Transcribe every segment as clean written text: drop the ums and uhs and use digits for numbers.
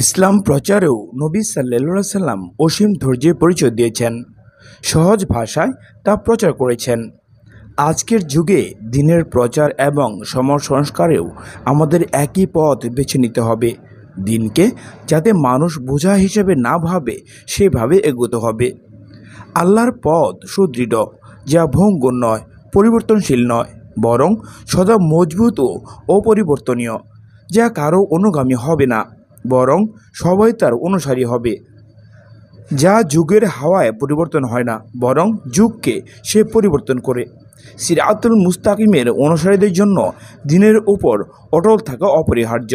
ইসলাম প্রচারেও নবী সাল্লাল্লাহু সাল্লাম অসীম ধৈর্যের পরিচয় দিয়েছেন, সহজ ভাষায় তা প্রচার করেছেন। আজকের যুগে দিনের প্রচার এবং সমাজ সংস্কারেও আমাদের একই পথ বেছে নিতে হবে। দিনকে যাতে মানুষ বোঝা হিসেবে না ভাবে সেভাবে এগোতে হবে। আল্লাহর পথ সুদৃঢ়, যা ভঙ্গুর নয়, পরিবর্তনশীল নয়, বরং সদা মজবুত ও অপরিবর্তনীয়, যা কারো অনুগামী হবে না, বরং সবাই তার অনুসারী হবে। যা যুগের হাওয়ায় পরিবর্তন হয় না, বরং যুগকে সে পরিবর্তন করে। সিরাতুল মুস্তাকিমের অনুসারীদের জন্য দিনের উপর অটল থাকা অপরিহার্য,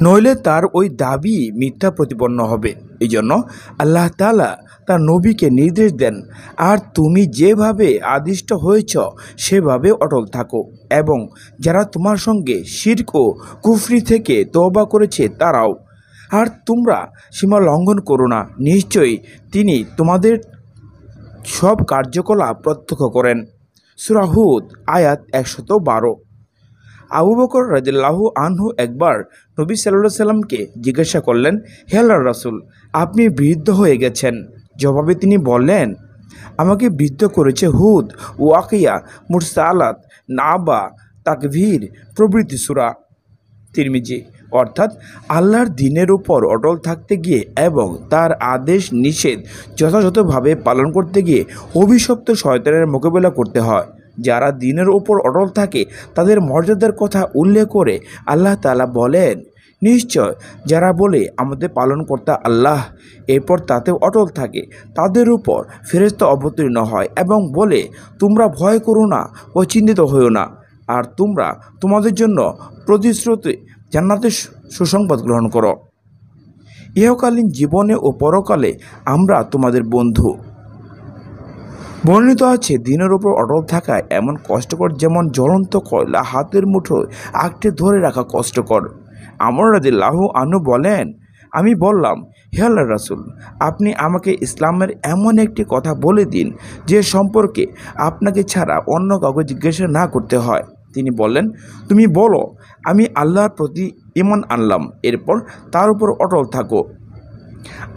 নইলে তার ওই দাবি মিথ্যা প্রতিপন্ন হবে। এই জন্য আল্লাহ তাআলা তার নবীকে নির্দেশ দেন, আর তুমি যেভাবে আদিষ্ট হয়েছ সেভাবে অটল থাকো, এবং যারা তোমার সঙ্গে শিরক ও কুফরি থেকে তওবা করেছে তারাও। আর তোমরা সীমা লঙ্ঘন করো না, নিশ্চয়ই তিনি তোমাদের সব কার্যকলাপ প্রত্যক্ষ করেন। সূরা হুদ আয়াত 112। আবু বকর রাদিয়াল্লাহু আনহু একবার নবী সাল্লাল্লাহু আলাইহি সাল্লামকে জিজ্ঞাসা করলেন, হে আল্লাহর রাসূল, আপনি বৃদ্ধ হয়ে গেছেন। জবাবে তিনি বললেন, আমাকে বৃদ্ধ করেছে হুদ, ওয়াকিয়া, মুরসালাত, নাবা, তাকভীর প্রভৃতি সূরা। তিরমিজি। অর্থাৎ আল্লাহর দ্বীনের উপর অটল থাকতে গিয়ে এবং তার আদেশ নিষেধ যথাযথভাবে পালন করতে গিয়ে অভিশপ্ত শয়তানের মোকাবেলা করতে হয়। যারা দ্বীনের উপর অটল থাকে তাদের মর্যাদার কথা উল্লেখ করে আল্লাহ তাআলা বলেন, নিশ্চয় যারা বলে আমাদের পালনকর্তা আল্লাহ, এরপর তাতে অটল থাকে, তাদের উপর ফেরেশতা অবতীর্ণ হয় এবং বলে, তোমরা ভয় করো না ও চিন্তিত হইও না, আর তোমরা তোমাদের জন্য প্রতিশ্রুতি জান্নাতের সুসংবাদ গ্রহণ করো। ইহকালীন জীবনে ও পরকালে আমরা তোমাদের বন্ধু। বর্ণিত আছে, দিনের উপর অটল থাকা এমন কষ্টকর যেমন জ্বলন্ত কয়লা হাতের মুঠোয় আঁকড়ে ধরে রাখা কষ্টকর। আমর রাদিয়াল্লাহু আনহু বলেন, আমি বললাম, হে আল্লাহর রাসূল, আপনি আমাকে ইসলামের এমন একটি কথা বলে দিন যে সম্পর্কে আপনাকে ছাড়া অন্য কাউকে জিজ্ঞাসা না করতে হয়। তিনি বললেন, তুমি বলো, আমি আল্লাহর প্রতি ঈমান আনলাম, এরপর তার উপর অটল থাকো।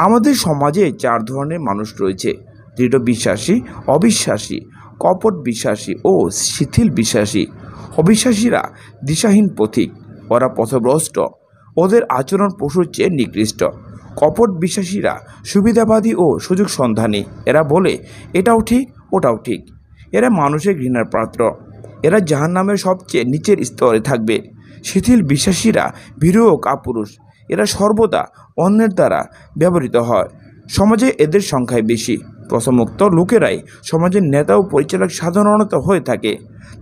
আমাদের সমাজে 4 ধরনের মানুষ রয়েছে: দৃঢ় বিশ্বাসী, অবিশ্বাসী, কপট বিশ্বাসী ও শিথিল বিশ্বাসী। অবিশ্বাসীরা দিশাহীন পথিক, ওরা পথভ্রষ্ট, ওদের আচরণ পশুর চেয়ে নিকৃষ্ট। কপট বিশ্বাসীরা সুবিধাবাদী ও সুযোগ সন্ধানী, এরা বলে এটাও ঠিক ওটাও ঠিক। এরা মানুষের ঘৃণার পাত্র, এরা জাহান্নামের সবচেয়ে নিচের স্তরে থাকবে। শিথিল বিশ্বাসীরা ভীরু ও কাপুরুষ, এরা সর্বদা অন্যের দ্বারা ব্যবহৃত হয়। সমাজে এদের সংখ্যায় বেশি। প্রশ্নমুক্ত লোকেরাই সমাজের নেতা ও পরিচালক সাধারণত হয়ে থাকে।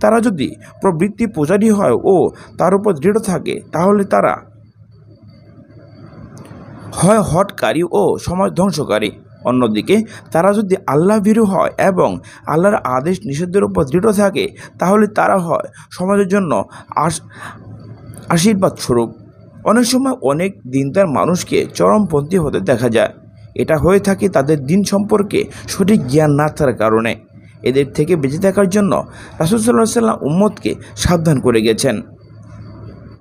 তারা যদি প্রবৃত্তি পূজারী হয় ও তার উপর দৃঢ় থাকে, তাহলে তারা হয় হঠকারী ও সমাজ ধ্বংসকারী। অন্যদিকে তারা যদি আল্লাহ ভীরু হয় এবং আল্লাহর আদেশ নিষেধের উপর দৃঢ় থাকে, তাহলে তারা হয় সমাজের জন্য আশীর্বাদ স্বরূপ। অনেক সময় অনেক দিনদার মানুষকে চরমপন্থী হতে দেখা যায়। এটা হয়ে থাকে তাদের দিন সম্পর্কে সঠিক জ্ঞান না থাকার কারণে। এদের থেকে বেঁচে থাকার জন্য রাসূল সাল্লাল্লাহু আলাইহি ওয়াসাল্লাম উম্মতকে সাবধান করে গেছেন।